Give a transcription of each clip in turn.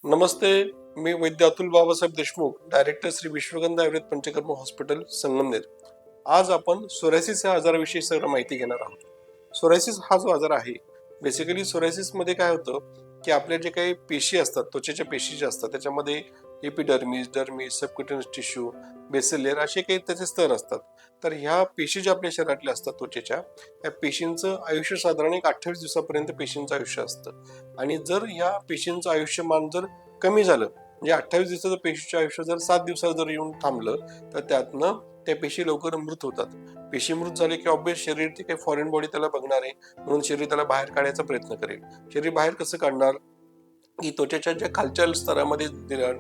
नमस्ते. मी वैद्य Atul Babasaheb Deshmukh, director Shri विश्वगंधा Ayurveda panchakarma hospital Sangamner. आज आपण psoriasis या आजाराविषयी सगळं माहिती घेणार आहोत. सोरायसिस हा जो आजार आहे, बेसिकली सोरायसिस मध्ये काय होतं की आपल्या जे काही पेशी असतात, त्वचेच्या पेशी ज्या असतात, त्याच्यामध्ये epidermis, dermis, subcutaneous tissue, basal layer असे काही त्याचे स्तर असतात. तर ह्या पेशी ज्या आपल्या शरीरातल्या असतात त्वचेच्या, या पेशींचं आयुष्य साधारण एक 28 दिवसापर्यंत पेशींचं आयुष्य असतं. आणि जर या पेशींचं आयुष्यमान जर कमी झालं, म्हणजे 28 दिवसाचं पेशीचं आयुष्य जर 7 दिवसात जर येऊन थांबलं, तर त्यातनं त्या पेशी लवकर मृत होतात. पेशी मृत झाले की ऑब्विस शरीर ती काही फॉरेन बॉडी त्याला बघणार आहे, म्हणून शरीर त्याला बाहेर काढायचा प्रयत्न करेल. शरीर बाहेर कसं काढणार की त्वचेच्या ज्या खालच्या स्तरामध्ये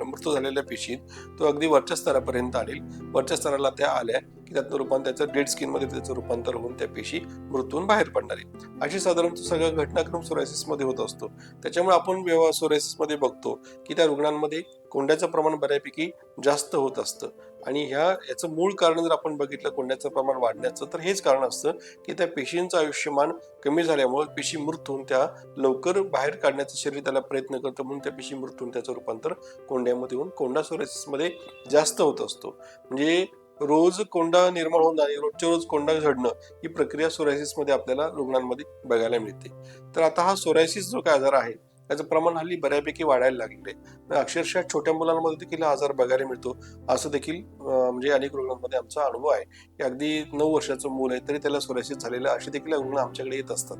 मृत झालेल्या पेशी तो अगदी वरच्या स्तरापर्यंत आणेल. वरच्या स्तराला त्या आल्या की त्यातनं रूपांतर त्याचं डेड स्किन मध्ये त्याचं रूपांतर होऊन त्या पेशी मृतून बाहेर पडणार आहे. अशी साधारणतः सगळा घटनाक्रम सोरायसिस मध्ये होत असतो. त्याच्यामुळे आपण सोरायसिस मध्ये बघतो की त्या रुग्णांमध्ये कोंड्याचं प्रमाण बऱ्यापैकी जास्त होत असतं. आणि याचं मूळ कारण जर आपण बघितलं कोंड्याचं प्रमाण वाढण्याचं, तर हेच कारण असतं की त्या पेशींचं आयुष्यमान कमी झाल्यामुळे पेशी मृत होऊन त्या लवकर बाहेर काढण्याचं शरीर त्याला प्रयत्न करतं, म्हणून त्या पेशी मृत होऊन त्याचं रूपांतर कोंड्यामध्ये होऊन कोंडा सोरायसिस मध्ये जास्त होत असतो. म्हणजे रोज कोंडा निर्माण होऊन आणि रोजच्या रोज कोंडा झडणं ही प्रक्रिया सोरायसिस मध्ये आपल्याला रुग्णांमध्ये बघायला मिळते. तर आता हा सोरायसिस जो काय आजार आहे त्याचं प्रमाण हल्ली बऱ्यापैकी वाढायला लागले. अक्षरशः छोट्या मुलांमध्ये देखील हा आजार बघायला मिळतो. असं देखील म्हणजे अनेक रुग्णांमध्ये आमचा अनुभव आहे की अगदी 9 वर्षाचं मूल आहे तरी त्याला सोरायसिस झालेलं असे देखील रुग्ण आमच्याकडे येत असतात.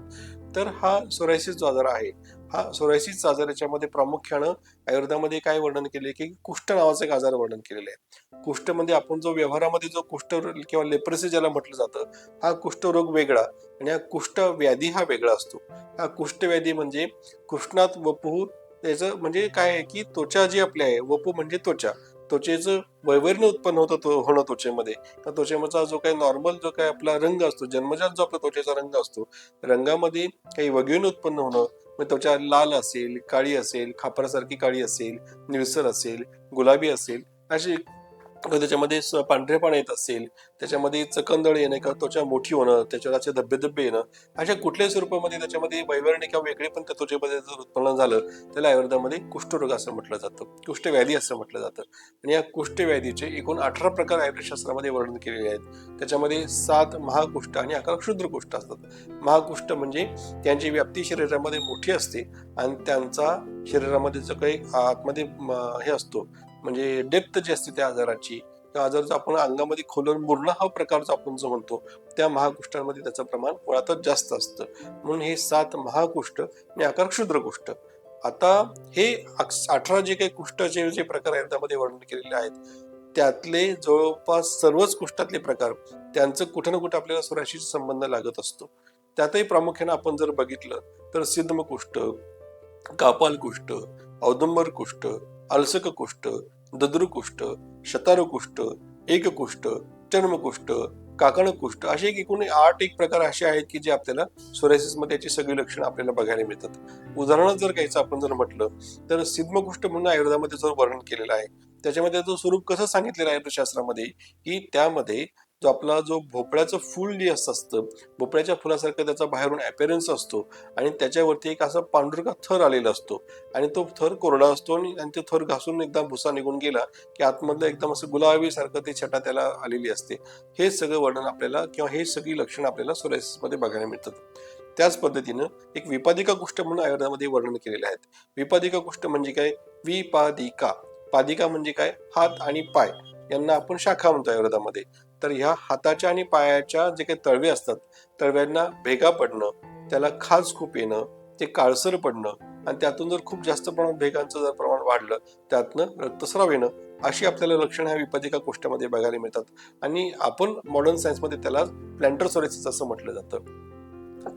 तर हा सोरायसिस जो आजार आहे, हा सोरायसिस आजार याच्यामध्ये प्रामुख्यानं आयुर्वेदामध्ये काय वर्णन केले की कुष्ठ नावाचं एक आजार वर्णन केलेलं आहे. कुष्ठ म्हणजे आपण जो व्यवहारामध्ये जो कुष्ठ किंवा लेप्रेसी ज्याला म्हटलं जातं, हा कुष्ठरोग वेगळा आणि हा कुष्ठ व्याधी हा वेगळा असतो. हा कुष्ठ व्याधी म्हणजे कृष्णात वपू, त्याचं म्हणजे काय आहे की त्वचा जी आपली आहे, वपू म्हणजे त्वचा, त्वचेचं वैवर्ण उत्पन्न होणं त्वचेमध्ये. त्या त्वचेचा जो काही नॉर्मल जो काही आपला रंग असतो, जन्मजात जो आपला त्वचेचा रंग असतो, रंगामध्ये काही वगैरे उत्पन्न होणं, मग त्वचा लाल असेल, काळी असेल, खापरासारखी काळी असेल, निळसर असेल, गुलाबी असेल, अशी त्याच्यामध्ये पांढरेपणा येत असेल, त्याच्यामध्ये चकंदळ येणं किंवा त्वचा मोठी होणं, त्याच्यावर असे धब्बे धब्बे येणं, अशा कुठल्याही स्वरूपामध्ये त्याच्यामध्ये वैवर्ण किंवा वेगळे पण त्या त्वचेमध्ये जर उत्पन्न झालं, त्याला आयुर्वेदामध्ये कुष्ठरोग असं म्हटलं जातं, कुष्ठव्याधी असं म्हटलं जातं. आणि या कुष्ठव्याधीचे एकूण 18 प्रकार आयुर्वेदशास्त्रामध्ये वर्णन केलेले आहेत. त्याच्यामध्ये 7 महाकुष्ठ आणि 11 क्षुद्र कुष्ठ असतात. महाकुष्ठ म्हणजे त्यांची व्याप्ती शरीरामध्ये मोठी असते आणि त्यांचा शरीरामध्ये जो काही आतमध्ये हे असतो, म्हणजे डेप्थ जी असते त्या आजाराची, त्या आजाराचा आपण अंगामध्ये खोलून मुरणं हा प्रकार जो आपण जो म्हणतो, त्या महाकुष्ठांमध्ये त्याचं प्रमाण मुळातच जास्त असतं. म्हणून हे 7 महाकुष्ठ आणि 11 क्षुद्रकुष्ठ. आता हे 18 जे काही कुष्ठाचे जे प्रकार आहेत त्यामध्ये वर्णन केलेले आहेत, त्यातले जवळपास सर्वच कुष्ठातले प्रकार त्यांचं कुठं ना कुठं आपल्याला सोरायसिसशी संबंध लागत असतो. त्यातही प्रामुख्याने आपण जर बघितलं तर सिद्धम कुष्ठ, कापाल कुष्ठ, औदुंबर कुष्ठ, अलसक कुष्ठ, दद्रू कुष्ठ, शतारू कुष्ठ, एक कुष्ठ, चर्मकुष्ठ, काकण कुष्ठ असे एकूण 8 प्रकार असे आहेत की जे आपल्याला सोरायसिस मध्ये याची सगळी लक्षणं आपल्याला बघायला मिळतात. उदाहरण जर घ्यायचं आपण जर म्हटलं तर सिद्धमकुष्ठ म्हणून आयुर्वेदामध्ये जो वर्णन केलेलं आहे, त्याच्यामध्ये तो स्वरूप कसं सांगितलेलं आहे शास्त्रामध्ये की त्यामध्ये जो भोपळ्याचं फूल जे असतं, भोपळ्याच्या फुलासारखं त्याचा बाहेरून अपीअरन्स असतो आणि त्याच्यावरती एक असा पांढरका थर आलेला असतो आणि तो थर कोरडा असतो आणि तो थर घासून एकदा भुसा निघून गेला की आतमधलं एकदम असं गुलाबी सारखं ते छटा त्याला आलेली असते. हे सगळं वर्णन आपल्याला किंवा हे सगळी लक्षणं आपल्याला सोरायसिस मध्ये बघायला मिळतात. त्याच पद्धतीनं एक विपादिका कुष्ठ म्हणून आयुर्वेदामध्ये वर्णन केलेले आहेत. विपादिका कुष्ठ म्हणजे काय? विपादिका, पादिका म्हणजे काय? हात आणि पाय यांना आपण शाखा म्हणतो आयुर्वेदामध्ये. तर ह्या हाताच्या आणि पायाच्या जे काही तळवे असतात, तळव्यांना भेगा पडणं, त्याला खाज खूप येणं, ते काळसर पडणं आणि त्यातून जर खूप जास्त प्रमाणात भेगांचं जर प्रमाण वाढलं, त्यातनं रक्तस्राव येणं, अशी आपल्याला लक्षणं ह्या विपादिका कुष्ठामध्ये बघायला मिळतात. आणि आपण मॉडर्न सायन्समध्ये त्याला प्लॅन्टर सोरायसिस असं म्हटलं जातं.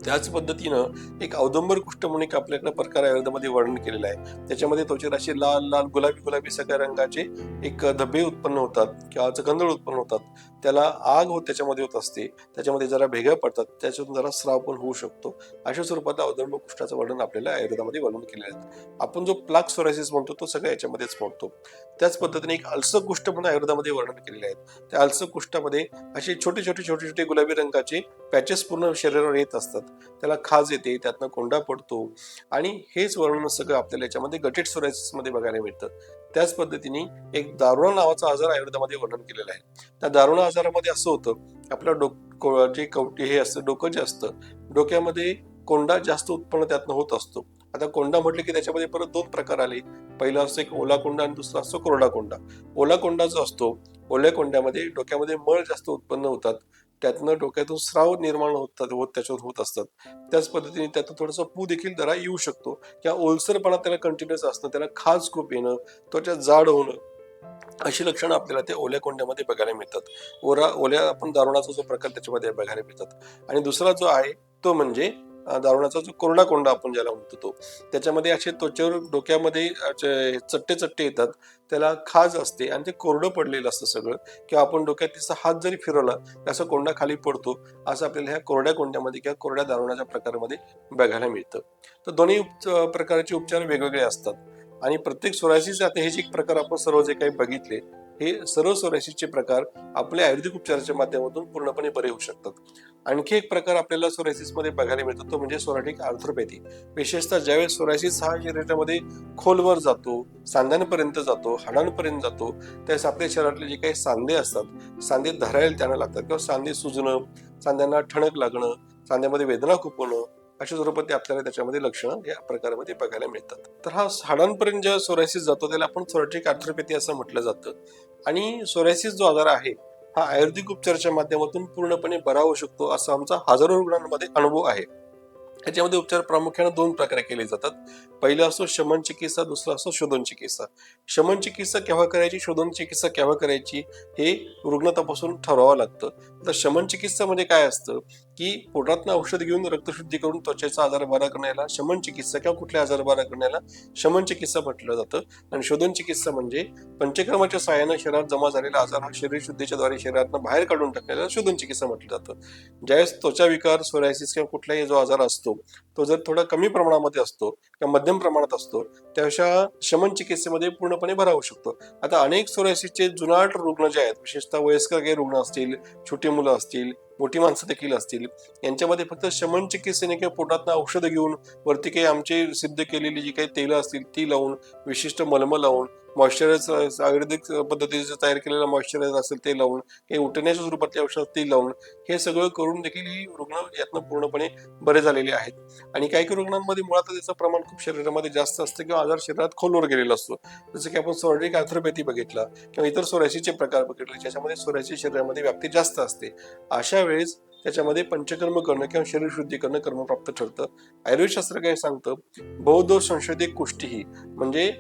त्याच पद्धतीनं एक औदुंबर कुष्ठ म्हणून एक आपल्याकडे प्रकार आयुर्वेदामध्ये वर्णन केलेला आहे. त्याच्यामध्ये त्वचेवर असे लाल लाल गुलाबी गुलाबी सगळ्या रंगाचे एक धब्बे उत्पन्न होतात किंवा चकंदळ उत्पन्न होतात. त्याला आग त्याच्यामध्ये होत असते, त्याच्यामध्ये जरा भेगा पडतात, त्याच्यातून जरा स्राव पण होऊ शकतो. अशा स्वरूपातलं अधर्म कुष्ठाचं वर्णन आपल्याला आयुर्वेदामध्ये वर्णन केलेलं आहे. आपण जो प्लाक सोरायसिस म्हणतो तो सगळ्या याच्यामध्येच म्हणतो. त्याच पद्धतीने एक अल्सर कुष्ठ म्हणून आयुर्वेदामध्ये वर्णन केलेले आहेत. त्या अल्सर कुष्ठामध्ये असे छोटे छोटे छोटे छोटे गुलाबी रंगाचे पॅचेस पूर्ण शरीरावर येत असतात. त्याला खाज येते, त्यातनं कोंडा पडतो आणि हेच वर्णन सगळं आपल्याला याच्यामध्ये गटेड सोरायसिस मध्ये बघायला मिळतं. त्याच पद्धतीने एक दारुणा नावाचा आजार आयुर्वेदामध्ये वर्णन केलेला आहे. त्या दारुणा आजारामध्ये असं होतं, आपलं जे कवटी हे असतं, डोकं जे असतं, डोक्यामध्ये कोंडा जास्त उत्पन्न त्यातनं होत असतो. आता कोंडा म्हटलं की त्याच्यामध्ये परत दोन प्रकार आले. पहिला असतो एक ओला कोंडा आणि दुसरा असतो कोरडा कोंडा. ओला कोंडा जो असतो, ओल्या कोंड्यामध्ये डोक्यामध्ये मळ जास्त उत्पन्न होतात, त्यातनं डोक्यातून स्राव निर्माण त्याच्यावर होत असतात. त्याच पद्धतीने त्यातून थोडासा पू देखील जरा येऊ शकतो किंवा ओलसरपणा त्याला कंटिन्युअस असणं, त्याला खाज खूप येणं, त्वचा जाड होणं, अशी लक्षणं आपल्याला त्या ओल्या कोंड्यामध्ये बघायला मिळतात. ओल्या आपण दारुणाचा जो प्रकार त्याच्यामध्ये बघायला मिळतात. आणि दुसरा जो आहे तो म्हणजे दारुणाचा जो कोरडा कोंडा आपण ज्याला म्हणतो तो, त्याच्यामध्ये असे त्वचेवर डोक्यामध्ये चट्टे चट्टे येतात, त्याला खाज असते आणि ते कोरडं पडलेलं असतं सगळं, किंवा आपण डोक्यात तिचा हात जरी फिरवला त्याचा कोंडा खाली पडतो, असं आपल्याला ह्या कोरड्या कोंड्यामध्ये किंवा कोरड्या दारुणाच्या प्रकारामध्ये बघायला मिळतं. तर दोन्ही प्रकारचे उपचार वेगवेगळे असतात आणि प्रत्येक सोरायसिस, आता हे जे प्रकार आपण सर्व जे काही बघितले, हे सर्व सोरायसिसचे प्रकार आपल्या आयुर्वेदिक उपचाराच्या माध्यमातून पूर्णपणे बरे होऊ शकतात. आणखी एक प्रकार आपल्याला सोरायसिस मध्ये बघायला मिळतो तो म्हणजे सोरायटिक आर्थरोपॅथी. विशेषतः ज्यावेळेस सोरायसिस हा शरीरामध्ये खोलवर जातो, सांध्यांपर्यंत जातो, हाडांपर्यंत जातो, त्यावेळेस आपल्या शरीरातले जे काही सांधे असतात, सांधे धरायला त्यांना लागतात किंवा सांधे सुजणं, सांध्यांना ठणक लागणं, सांध्यामध्ये वेदना खूप होणं, अशा स्वरूपात आपल्याला त्याच्यामध्ये लक्षणं या प्रकारामध्ये बघायला मिळतात. तर हा हाडांपर्यंत जेव्हा सोरायसिस जातो त्याला आपण सोरायटिक आर्थरोपॅथी असं म्हटलं जातं. आणि सोरायसिस जो आजार आहे हा आयुर्वेदिक उपचाराच्या माध्यमातून पूर्णपणे बरा होऊ शकतो, असा आमचा हजारो रुग्णांमध्ये अनुभव आहे. याच्यामध्ये उपचार प्रामुख्याने दोन प्रकारे केले जातात. पहिला असतो शमन चिकित्सा, दुसरा असतो शोधन चिकित्सा. शमन चिकित्सा केव्हा करायची, शोधन चिकित्सा केव्हा करायची, हे रुग्ण तपासून ठरवावं लागतं. तर शमन चिकित्सामध्ये काय असतं की पोटातनं औषध घेऊन रक्तशुद्धी करून त्वचेचा आजार बरा करण्याला शमन चिकित्सा किंवा कुठल्या आजार बरा करण्याला शमन चिकित्सा म्हटलं जातं. आणि शोधन चिकित्सा म्हणजे पंचकर्माच्या सहाय्याने शरीरात जमा झालेला आजार हा शरीर शुद्धीच्या द्वारे शरीरातनं बाहेर काढून टाकण्याला शोधन चिकित्सा म्हटलं जातं. ज्यावेळेस त्वचा विकार, सोरायसिस किंवा कुठलाही जो आजार असतो तो जर थोडा कमी प्रमाणामध्ये असतो किंवा मध्यम प्रमाणात असतो, त्यापेक्षा शमन चिकित्सेमध्ये पूर्णपणे बरा होऊ शकतो. आता अनेक सोरायसिसचे जुनाट रुग्ण जे आहेत, विशेषतः वयस्कर काही रुग्ण असतील, छोटी मुलं असतील, मोठी माणसं देखील असतील, यांच्यामध्ये फक्त शमन चिकित्सेने किंवा पोटातनं औषधं घेऊन वरती काही आमचे सिद्ध केलेली जी काही तेलं असतील ती लावून, विशिष्ट मलम लावून, मॉइश्चरायझर आयुर्वेदिक पद्धतीचे तयार केलेलं मॉइश्चरायझर असेल ते लावून, काही उठण्याच्या स्वरूपातली औषध ती लावून, हे सगळं करून देखील ही रुग्ण यातनं पूर्णपणे बरे झालेले आहेत. आणि काही काही रुग्णांमध्ये मुळात त्याचं प्रमाण खूप शरीरामध्ये जास्त असतं किंवा आजार शरीरात खोलवर गेलेला असतो. जसं की आपण सोरायटिक आर्थरोपॅथी बघितला किंवा इतर सोरायसिसचे प्रकार बघितले, ज्याच्यामध्ये सोरायसिस शरीरामध्ये व्याप्ती जास्त असते. अशा वेळेस त्याच्यामध्ये पंचकर्म करणं किंवा शरीर शुद्धी करणं कर्मप्राप्त ठरतं. आयुर्वेदशास्त्र काय सांगतं, बहुदोष संशोधित कुष्ठी, म्हणजे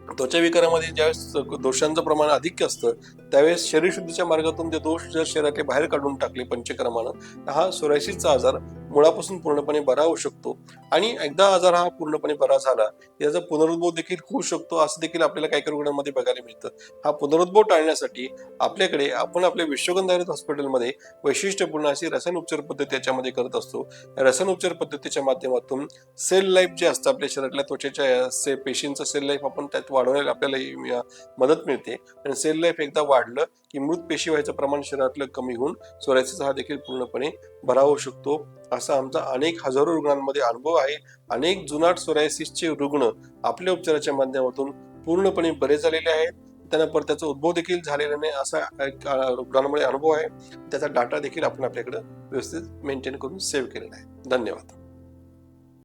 त्वचा विकारामध्ये ज्यावेळेस दोषांचं प्रमाण अधिक असतं त्यावेळेस शरीर शुद्धीच्या मार्गातून ते दोष जर शरीरातले बाहेर काढून टाकले पंचकर्मानं, तर हा सोरायसिसचा आजार मुळापासून पूर्णपणे बरा होऊ शकतो. आणि एकदा आजार हा पूर्णपणे बरा झाला याचा पुनरुद्भव देखील होऊ शकतो, असं देखील आपल्याला काही रुग्णांमध्ये बघायला मिळतं. हा पुनरुद्भव टाळण्यासाठी आपल्याकडे आपण आपल्या विश्वगंधा आयुर्वेद हॉस्पिटलमध्ये वैशिष्ट्यपूर्ण अशी रसायन उपचार पद्धती याच्यामध्ये करत असतो. रसायन उपचार पद्धतीच्या माध्यमातून सेल लाईफ जे असतं आपल्या शरीरातल्या त्वचेच्या पेशींचं सेल लाईफ आपण त्यात वाढवण्याला आपल्याला मदत मिळते. आणि सेल लाईफ एकदा वाढलं की मृत पेशी व्हायचं प्रमाण शरीरातलं कमी होऊन सोरायसिस हा देखील पूर्णपणे बरा होऊ शकतो, असा आमचा अनेक हजारो रुग्णांमध्ये अनुभव आहे. अनेक जुनाट सोरायसिसचे रुग्ण आपल्या उपचाराच्या माध्यमातून पूर्णपणे बरे झालेले आहेत. त्यांना परत त्याचा उद्भव देखील झालेला नाही असा रुग्णांमध्ये अनुभव आहे. त्याचा डाटा देखील आपण आपल्याकडे व्यवस्थित मेंटेन करून सेव्ह केलेला आहे. धन्यवाद.